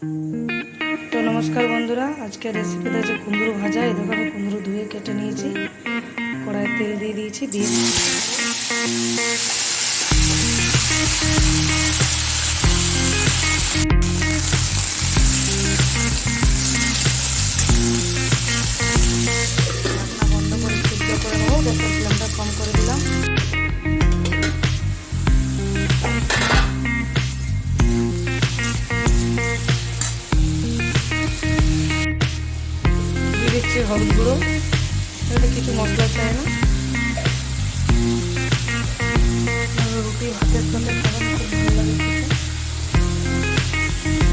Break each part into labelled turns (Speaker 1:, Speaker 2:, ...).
Speaker 1: তো নমস্কার বন্ধুরা, আজকে রেসিপিতে আছে কুমড়ো ভাজা। এই দেখো আমি কুমড়ো ধুয়ে কেটে নিয়েছি, কড়াই তেল দিয়ে দিয়েছি, দিয়ে ঢাকনা বন্ধ করে সিদ্ধ করে নেবো। গ্যাসের ফ্লেমটা কম করে দিলাম। দিয়ে দিচ্ছি হলুদ গুঁড়ো, এটাতে কিছু মশলা চাই না। রুটি ভাতের সাথে খাবার খুব ভালো লাগে খেতে।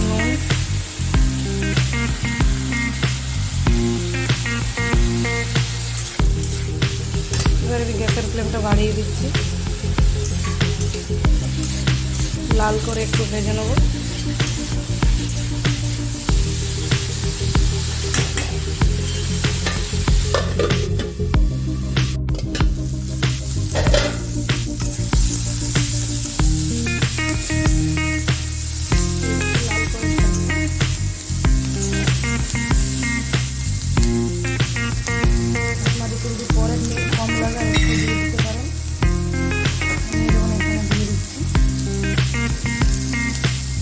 Speaker 1: নুন, এবার আমি গ্যাসের ফ্লেমটা বাড়িয়ে দিচ্ছি, লাল করে একটু ভেজে নেবো। পরে কম লাগা একটু দিয়ে দিতে পারেন। আমি যখন এখানে দিয়ে দিচ্ছি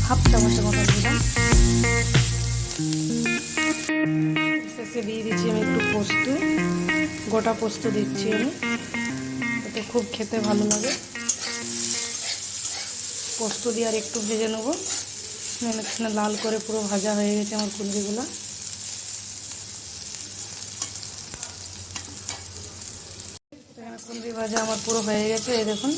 Speaker 1: হাফ চামচের মতো দিলাম। শেষে দিয়ে দিচ্ছি আমি একটু পোস্ত, গোটা পোস্ত দিচ্ছি আমি, এতে খুব খেতে ভালো লাগে। পোস্ত দিয়ে আর একটু ভেজে নেবো। এখানে লাল করে পুরো ভাজা হয়ে গেছে আমার কুঁদরিগুলো। কুঁদরি ভাজা আমার পুরো হয়ে গেছে, এই দেখুন।